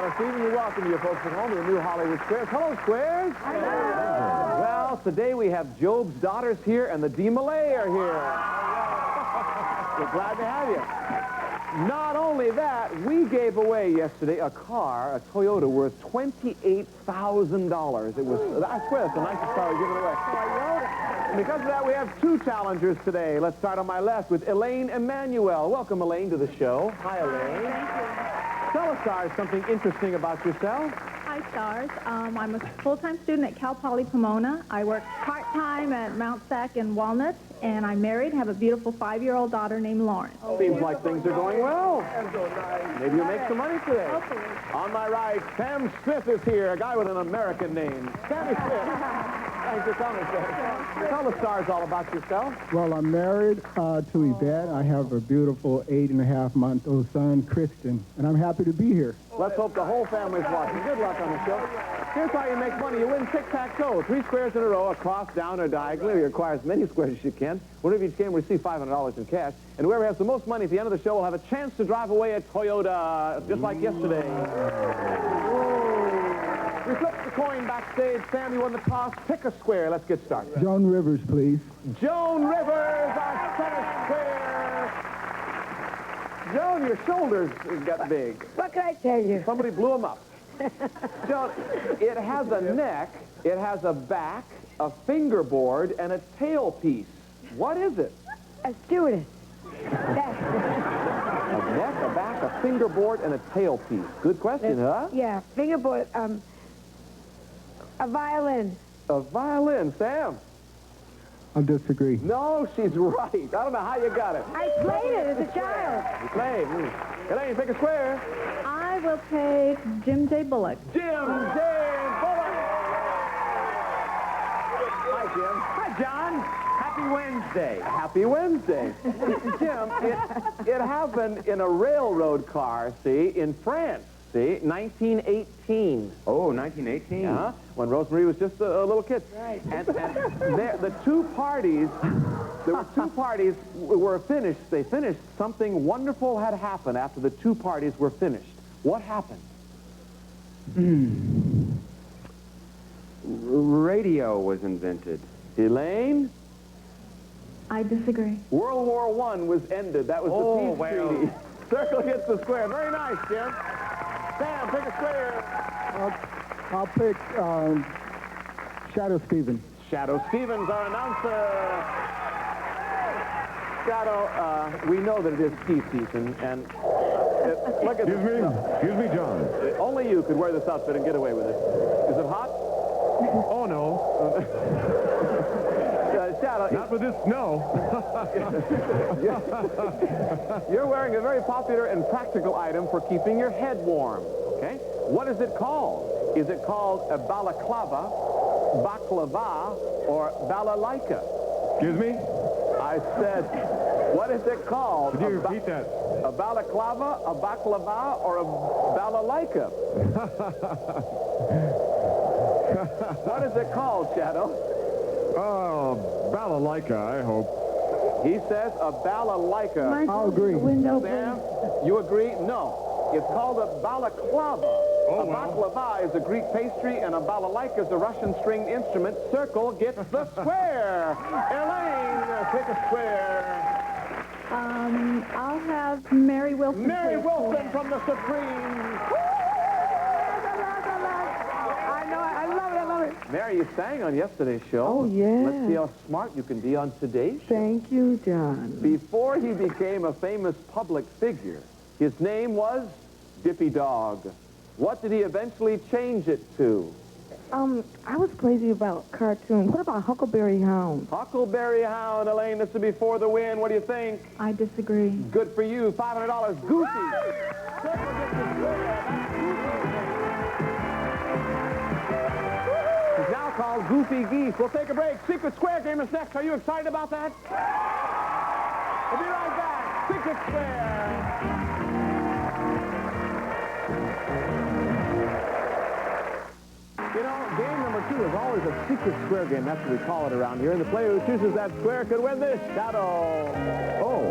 Shadow Stephen. We welcome you folks at home to the new Hollywood Squares. Hello, Squares. Hello. Well, today we have Job's daughters here and the D. Malay are here. We're glad to have you. Not only that, we gave away yesterday a car, a Toyota, worth $28,000. It was, I swear, that's the nicest car we've given away. And because of that, we have two challengers today. Let's start on my left with Elaine Emanuel. Welcome, Elaine, to the show. Hi, Elaine. Thank you. Tell us, Stars, something interesting about yourself. Hi, Stars. I'm a full-time student at Cal Poly Pomona. I work part-time at Mount Sac in Walnut, and I'm married, have a beautiful 5-year-old daughter named Lauren. Seems like things are going well. Maybe you'll make some money today. Hopefully. On my right, Sam Smith is here, a guy with an American name. Sammy Smith. Thanks for coming, Sam. Tell the Stars all about yourself. Well, I'm married to Yvette. I have a beautiful 8.5-month-old son, Christian, and I'm happy to be here. Let's hope the whole family's watching. Good luck on the show. Here's how you make money. You win tic-tac-toe. 3 squares in a row, across, down, or diagonally. It requires as many squares as you can. Winner of each game will receive $500 in cash. And whoever has the most money at the end of the show will have a chance to drive away a Toyota, just like yesterday. We flipped the coin backstage. Sam, you won the toss. Pick a square. Let's get started. Joan Rivers, please. Joan Rivers, our center square. Joan, your shoulders got big. What can I tell you? Somebody blew them up. Joan, it has a neck, it has a back, a fingerboard, and a tailpiece. What is it? A stewardess. A neck, a back, a fingerboard, and a tailpiece. Good question, huh? Yeah, fingerboard, a violin. A violin, Sam. I'll disagree. No, she's right. I don't know how you got it. I played it as a child. You played. Elaine, pick a square. I will take Jim J. Bullock. Jim J. Bullock. Hi, Jim. Hi, John. Happy Wednesday. Happy Wednesday. Jim, it happened in a railroad car, see, in France. See, 1918. Oh, 1918. Yeah, when Rosemary was just a little kid. Right. And the two parties, there were two parties were finished. They finished. Something wonderful had happened after the two parties were finished. What happened? Radio was invented. Elaine? I disagree. World War I was ended. That was the peace treaty. Circle hits the square. Very nice, Jim. Sam, pick a square. I'll pick Shadow Stephen. Shadow Stevens, our announcer. Shadow, we know that it is ski season, and look at Excuse me, John. Only you could wear this outfit and get away with it. Is it hot? Oh, no. Shadow, Not with this snow. you're wearing a very popular and practical item for keeping your head warm, okay? What is it called? Is it called a balaclava, baklava, or balalaika? Excuse me? I said, what is it called? Could you repeat that? A balaclava, a baklava, or a balalaika? What is it called, Shadow? Oh, balalaika, I hope. He says a balalaika. I'll agree. Sam, you agree? No. It's called a balaclava. Oh, a baklava is a Greek pastry, and a balalaika is a Russian stringed instrument. Circle gets the square. Elaine, pick a square. I'll have Mary Wilson. Mary please. Wilson from the Supremes. I love it. Mary, you sang on yesterday's show. Oh, yeah. Let's see how smart you can be on today's show. Thank you, John. Before he became a famous public figure, his name was Dippy Dog. What did he eventually change it to? I was crazy about cartoons. What about Huckleberry Hound? Huckleberry Hound. Elaine, this is before the win. What do you think? I disagree. Good for you. $500. Goofy. He's now called Goofy Geese. We'll take a break. Secret Square game is next. Are you excited about that? We'll be right back. Secret Square. You know, game number 2 is always a secret square game. That's what we call it around here. And the player who chooses that square could win this. Shadow. Oh.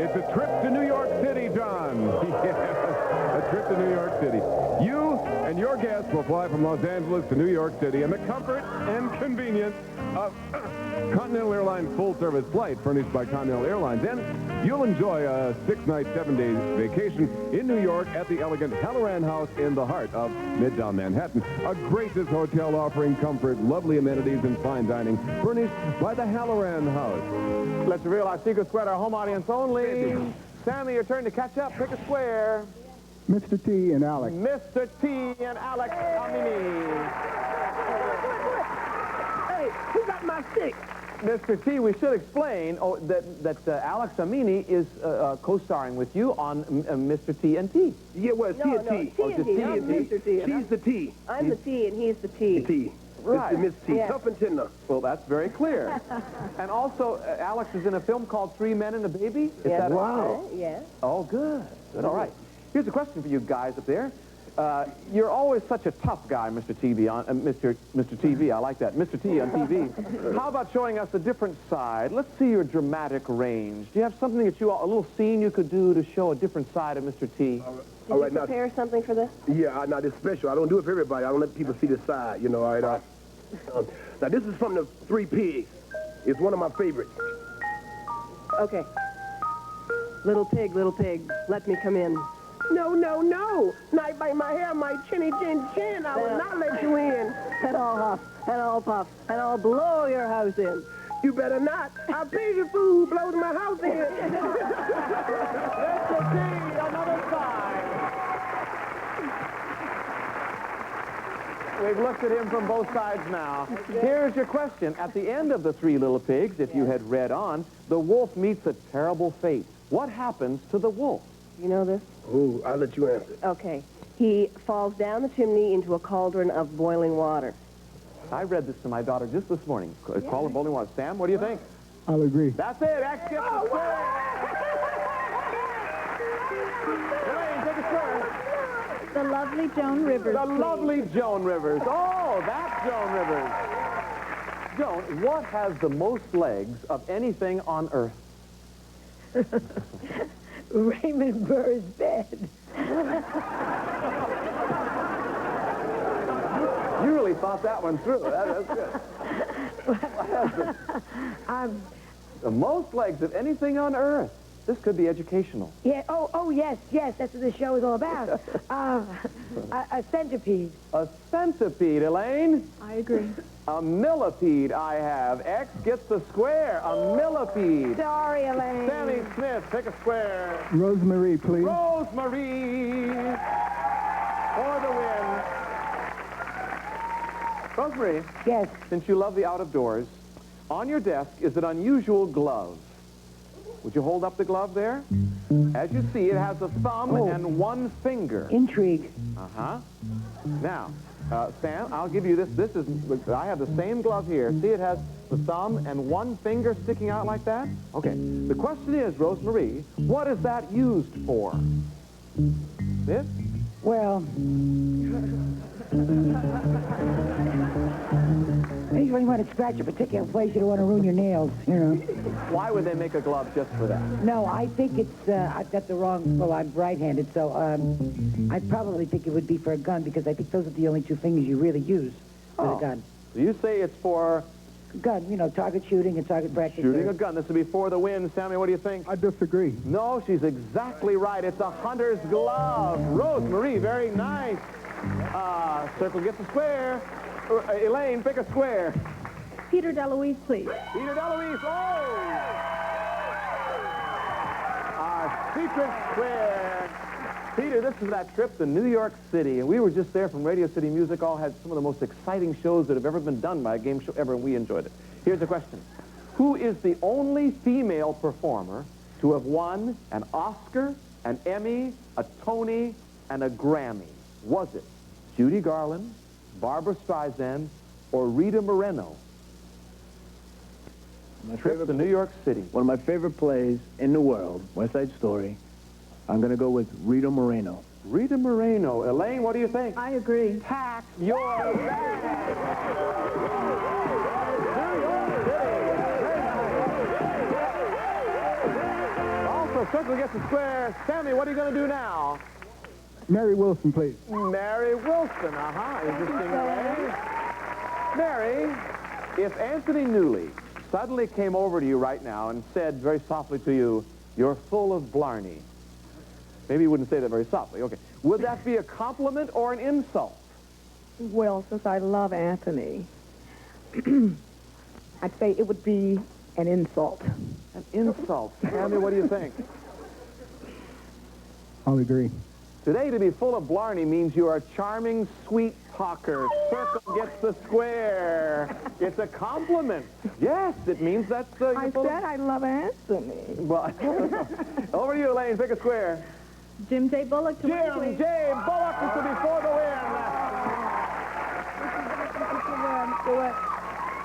It's a trip to New York City, John. Yes, a trip to New York City. You and your guests will fly from Los Angeles to New York City in the comfort and convenience of Continental Airlines full-service flight furnished by Continental Airlines. And you'll enjoy a 6-night, 7-day vacation in New York at the elegant Halloran House in the heart of Midtown Manhattan. A gracious hotel offering comfort, lovely amenities, and fine dining furnished by the Halloran House. Let's reveal our secret square to our home audience only. Sammy, your turn to catch up. Pick a square. Mr. T and Alex. Mr. T and Alex Amini. Hey, who got my stick? Mr. T, we should explain that Alex Amini is co-starring with you on Mr. T and T. Yeah, well, T and T. T and T. I'm Mr. T. She's the T. I'm the T and he's the T. T. Right. Miss T. Yeah. Tough and tender. Well, that's very clear. And also, Alex is in a film called 3 Men and a Baby. Is Yes. that Wow. Yes. Oh, good. Good. All right. Here's a question for you guys up there. You're always such a tough guy, Mr. TV on Mr. TV. I like that, Mr. T on TV. How about showing us a different side? Let's see your dramatic range. Do you have something that a little scene you could do to show a different side of Mr. T? All right, now, Prepare something for this? yeah, now this special. I don't do it for everybody. I don't let people see this side, you know, all right? Now, this is from the Three Pigs. It's one of my favorites. Okay. Little pig, let me come in. No, no, no. Not by my hair, my chinny chin chin. I will not let you in. And I'll huff, and I'll puff, and I'll blow your house in. You better not. I'll pay you food, blows my house in. Mr. T, another side. We've looked at him from both sides now. Here's your question. At the end of the Three Little Pigs, if you had read on, the wolf meets a terrible fate. What happens to the wolf? You know this? Ooh, I'll let you answer. Okay. He falls down the chimney into a cauldron of boiling water. I read this to my daughter just this morning. It's called Bowling Water. Sam, what do you think? I'll agree. That's it. X gets the square. Elaine, take a square. The lovely Joan Rivers. The please. lovely Joan Rivers. Oh, that's Joan Rivers. Joan, what has the most legs of anything on Earth? Raymond Burr's bed. You really thought that one through. That's good. The most legs of anything on Earth. This could be educational. Yeah. Oh, yes. That's what this show is all about. A centipede. A centipede, Elaine. I agree. A millipede, I have. X gets the square. A millipede. Sorry, Elaine. Sammy Smith, pick a square. Rosemary, please. Rosemary for the win. Rosemary, Yes. since you love the out of doors, on your desk is an unusual glove. Would you hold up the glove there? As you see, it has a thumb and one finger. Intrigue. Uh-huh. Now, Sam, I'll give you this. I have the same glove here. See, it has the thumb and one finger sticking out like that? Okay. The question is, Rosemary, what is that used for? This? Well, usually you want to scratch a particular place, you don't want to ruin your nails, you know. Why would they make a glove just for that? No, I think it's, I've got the wrong, well, I'm right-handed, so I probably think it would be for a gun because I think those are the only two fingers you really use with a gun. So you say it's for Gun, you know, target shooting and target practice. shooting a gun. This would be for the win. Sammy, what do you think? I disagree. No, she's exactly right. It's a hunter's glove. Rosemary, very nice. Circle gets a square. Elaine, pick a square. Peter DeLuise, please. Peter DeLuise. Oh! Our secret square. Peter, this is that trip to New York City, and we were just there from Radio City Music Hall, had some of the most exciting shows that have ever been done by a game show ever, and we enjoyed it. Here's the question. Who is the only female performer to have won an Oscar, an Emmy, a Tony, and a Grammy? Was it Judy Garland, Barbara Streisand, or Rita Moreno? Trip to New York City. One of my favorite plays in the world, West Side Story. I'm going to go with Rita Moreno. Rita Moreno. Elaine, what do you think? I agree. Pack your bags. Also, circle gets a square. Sammy, what are you going to do now? Mary Wilson, please. Mary Wilson, interesting, Elaine. Mary, if Anthony Newley suddenly came over to you right now and said very softly to you, "You're full of blarney," maybe you wouldn't say that very softly, okay. Would that be a compliment or an insult? Well, since I love Anthony, I'd say it would be an insult. An insult. Sammy, what do you think? I'll agree. Today, to be full of blarney means you are a charming, sweet talker. Circle gets the square. It's a compliment. Yes, it means that's... I said I love Anthony. Well, over to you, Elaine. Pick a square. Jim J. Bullock to win, Jim please. J. Bullock is to be for the win.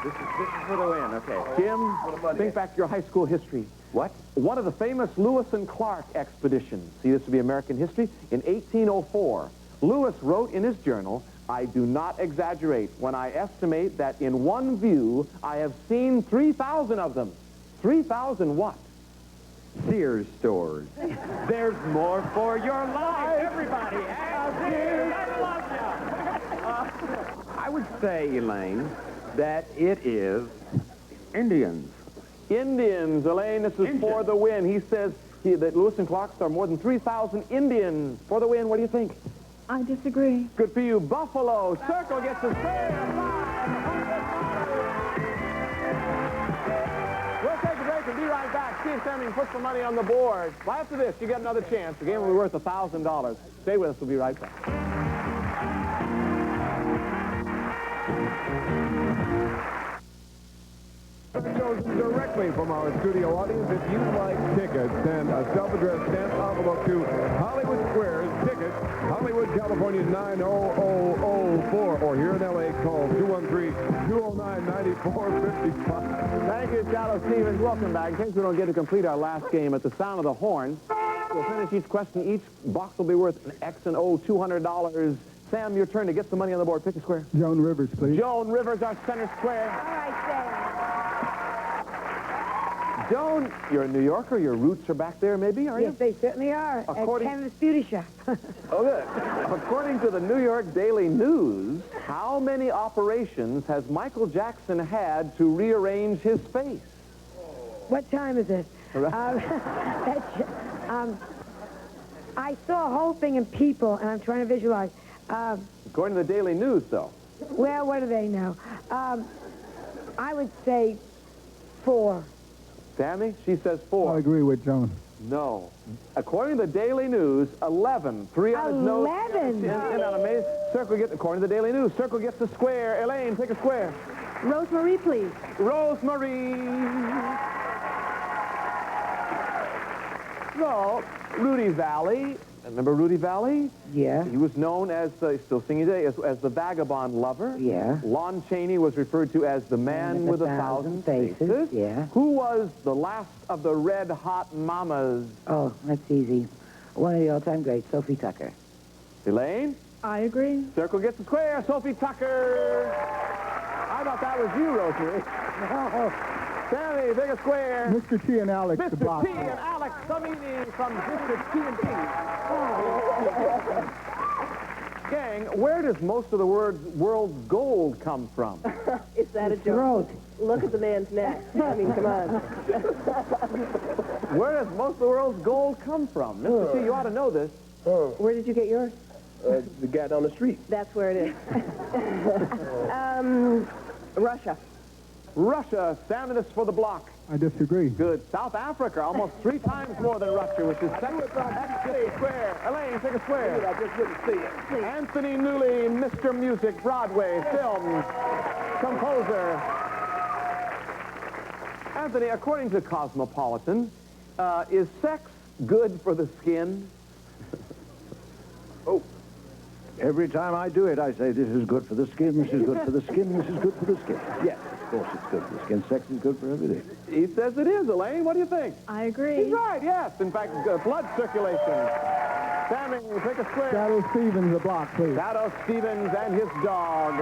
This is for the win, okay. Jim, think back to your high school history. What? One of the famous Lewis and Clark expeditions. See, this would be American history. In 1804, Lewis wrote in his journal, "I do not exaggerate when I estimate that in one view I have seen 3,000 of them." 3,000 what? Sears stores. There's more for your life, everybody. I would say, Elaine, that it is Indians. Indians. Elaine, this is for the win. He says that Lewis and Clark saw more than 3,000 Indians. For the win, what do you think? I disagree. Good for you. Buffalo. Circle gets a square. We'll take a break and be right back. See if Sammy can put some money on the board. Well, after this, you get another chance. The game will be worth $1,000. Stay with us. We'll be right back. Chosen directly from our studio audience. If you'd like tickets, send a self-addressed stamped envelope to Hollywood Squares Tickets, Hollywood, California 90004, or here in L.A. call 213-209-9455. Thank you, Shadow Stevens. Welcome back. In case we don't get to complete our last game, at the sound of the horn, we'll finish each question. Each box will be worth an X and O $200. Sam, your turn to get some money on the board. Pick a square. Joan Rivers, please. Joan Rivers, our center square. All right, Sam. Joan, you're a New Yorker. Your roots are back there, maybe, are you? Yes, they certainly are. According- At Canada's Beauty Shop. Oh, good. According to the New York Daily News, how many operations has Michael Jackson had to rearrange his face? What time is it? I saw a whole thing in People, and I'm trying to visualize. According to the Daily News, though. Well, what do they know? I would say 4. Sammy, she says 4. I'll agree with Joan. No. According to the Daily News, 11. 3 on his nose. 11? Isn't that amazing? Circle gets, according to the Daily News, Circle gets a square. Elaine, pick a square. Rosemary, please. Rosemary. So, Rudy Valley. Remember Rudy Valley? Yeah. He was known as, still singing today, as the vagabond lover. Yeah. Lon Chaney was referred to as the man with 1,000 faces. Yeah. Who was the last of the Red Hot Mamas? Oh, that's easy. One of the all-time greats, Sophie Tucker. Elaine? I agree. Circle gets a square. Sophie Tucker. I thought that was you, Rosemary. Oh, Sammy, pick a square. Mr. T and Alex, the Mr. block. T and Alex Samini from District T and T. Gang, where does most of the world's gold come from? Is that a joke? throat. Look at the man's neck. I mean, come on. Where does most of the world's gold come from? Mr. T, you ought to know this. Where did you get yours? The guy down the street. That's where it is. Russia. Russia, Sam, this for the block. I disagree. Good. South Africa, almost 3 times more than Russia, which is second. X gets a square. Elaine, take a square. I just wouldn't see it. Anthony Newley, Mr. Music, Broadway, film, composer. Anthony, according to Cosmopolitan, is sex good for the skin? Every time I do it, I say, this is good for the skin, this is good for the skin, this is good for the skin. Yes, of course it's good for the skin. Sex is good for everything. He says it is, Elaine. What do you think? I agree. He's right, yes. In fact, blood circulation. Sammy, pick a square. Shadow Stevens, the block, please. Shadow Stevens and his dog.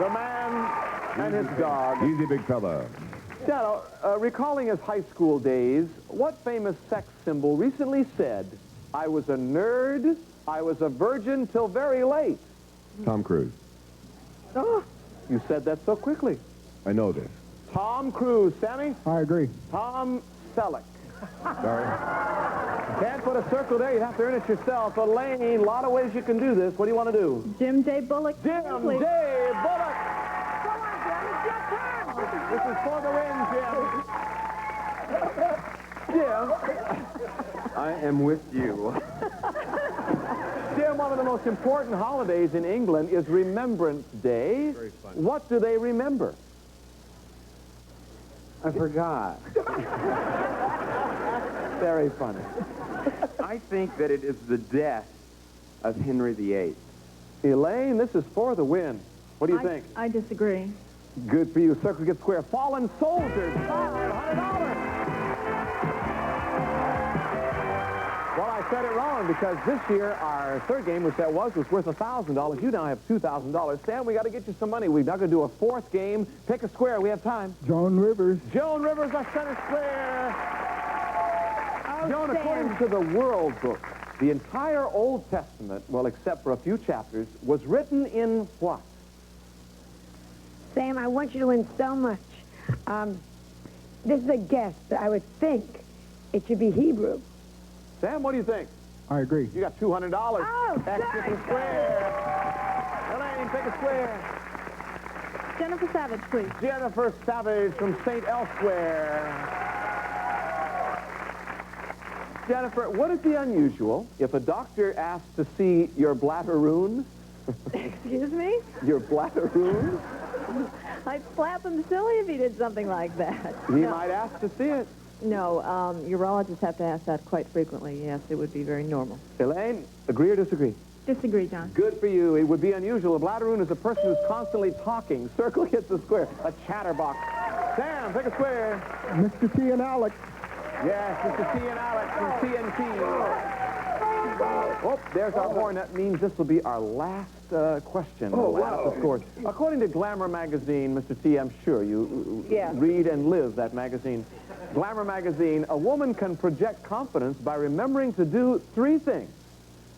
The man and his dog. Easy, big fella. Shadow, recalling his high school days, what famous sex symbol recently said, I was a nerd. I was a virgin till very late. Tom Cruise. Oh, You said that so quickly. I know this. Tom Cruise. Sammy? I agree. Tom Selleck. Sorry. Can't put a circle there. You have to earn it yourself. Elaine, a lot of ways you can do this. What do you want to do? Jim J. Bullock. Jim please. J. Bullock. come on, Jim. It's your turn. This is for the win, Jim. Jim. I am with you. Jim, one of the most important holidays in England is Remembrance Day. Very funny. What do they remember? I forgot. Very funny. I think that it is the death of Henry VIII. Elaine, this is for the win. What do you think? I disagree. Good for you. Circle gets square. Fallen Soldiers, $500. Well, I said it wrong because this year our third game, which that was worth $1,000. You now have $2,000. Sam, we got to get you some money. We're now going to do a fourth game. Pick a square. We have time. Joan Rivers. Joan Rivers, our center square. Oh, Joan, Sam. according to the World Book, the entire Old Testament, well, except for a few chapters, was written in what? Sam, I want you to win so much. This is a guess, but I would think it should be Hebrew. Sam, what do you think? I agree. You got $200. Oh, Extra good. square. Elaine, pick a square. Jennifer Savage, please. Jennifer Savage from St. Elsewhere. Jennifer, would it be unusual if a doctor asked to see your bladderoon? Excuse me? Your bladderoon? I'd slap him silly if he did something like that. He might ask to see it. No, urologists have to ask that quite frequently. Yes, it would be very normal. Elaine, agree or disagree? Disagree, John. Good for you. It would be unusual. A bladderoon is a person who's constantly talking. Circle hits a square. A chatterbox. Sam, pick a square. Mr. T and Alex. Yes, Mr. T and Alex from TNT. Oh, there's our horn. That means this will be our last question. Oh, Last, wow. of course. According to Glamour magazine, Mr. T, I'm sure you Yeah. read and live that magazine. Glamour magazine, a woman can project confidence by remembering to do three things.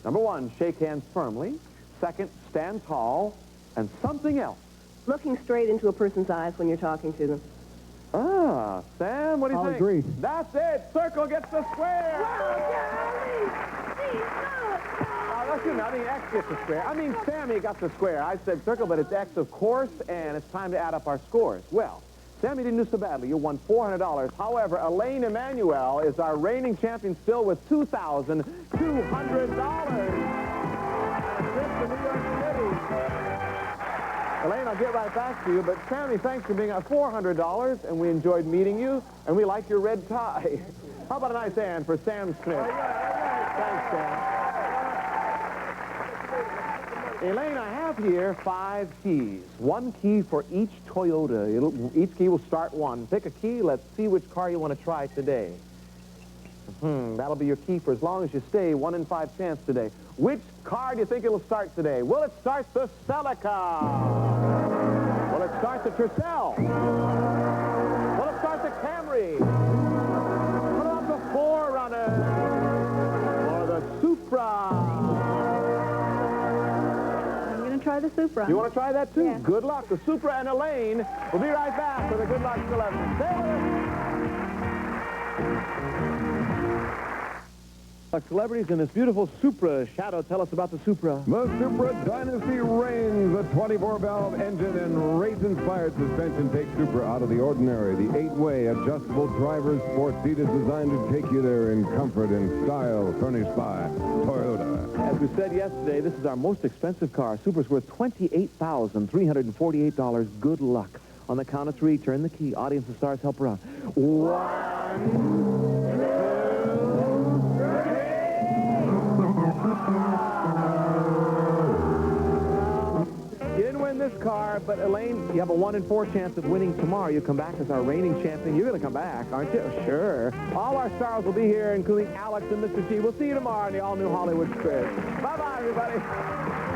Number one, shake hands firmly. Second, stand tall. And something else. Looking straight into a person's eyes when you're talking to them. Ah, Sam, what do you I'll think? agree. That's it. Circle gets the square. Listen, I mean, X gets the square. I mean, Sammy got the square. I said circle, but it's X, of course, and it's time to add up our scores. Well, Sammy didn't do so badly. You won $400. However, Elaine Emanuel is our reigning champion still with $2,200. And a trip to New York City. Elaine, I'll get right back to you, but Sammy, thanks for being at $400, and we enjoyed meeting you, and we like your red tie. How about a nice hand for Sam Smith? Thanks, Sam. Elaine, I have here 5 keys. 1 key for each Toyota. Each key will start 1. Pick a key. Let's see which car you want to try today. That'll be your key for as long as you stay. 1 in 5 chance today. Which car do you think it'll start today? Will it start the Celica? Will it start the Tercel? Will it start the Camry? What about the 4Runner? Or the Supra? Try the Supra. You want to try that too? Yeah. Good luck. The Supra and Elaine will be right back with a Good Luck 11. Stay with us. Celebrities in this beautiful Supra. Shadow, tell us about the Supra. The Supra Dynasty reigns. The 24-valve engine and race-inspired suspension take Supra out of the ordinary. The 8-way adjustable driver's sport seat is designed to take you there in comfort and style, furnished by Toyota. As we said yesterday, this is our most expensive car. Supra's worth $28,348. Good luck. On the count of 3, turn the key. Audience and stars help her out. 1, 2, 3. You didn't win this car, but Elaine, you have a 1 in 4 chance of winning tomorrow. You come back as our reigning champion. You're going to come back, aren't you? Sure. All our stars will be here, including Alex and Mr. T. We'll see you tomorrow in the all-new Hollywood Square. Bye-bye, everybody.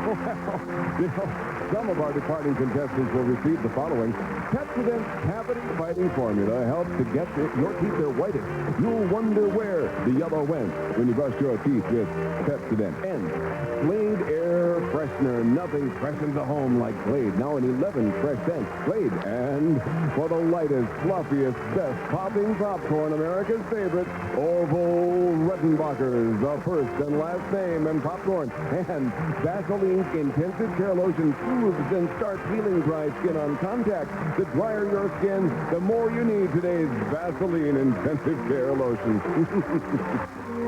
Some of our departing contestants will receive the following. Pepsodent Cavity Fighting Formula helps to get your teeth their whitest. You'll wonder where the yellow went when you brush your teeth with Pepsodent. And Glade Air Freshener. Nothing freshens a home like Glade. Now in 11 fresh scents. Glade. And for the lightest, fluffiest, best popping popcorn, America's favorite, Orville Redenbacher's, the first and last name in popcorn. And Vaseline Intensive Care Lotion soothes and starts healing dry skin on contact. The drier your skin, the more you need today's Vaseline Intensive Care Lotion.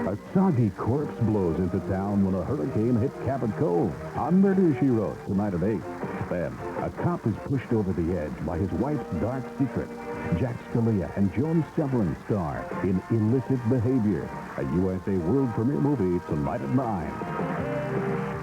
A soggy corpse blows into town when a hurricane hit Cabot Cove. On Murder, She Wrote, tonight at 8. Then, a cop is pushed over the edge by his wife's dark secret. Jack Scalia and Joan Severin star in Illicit Behavior, a USA world premiere movie tonight at 9.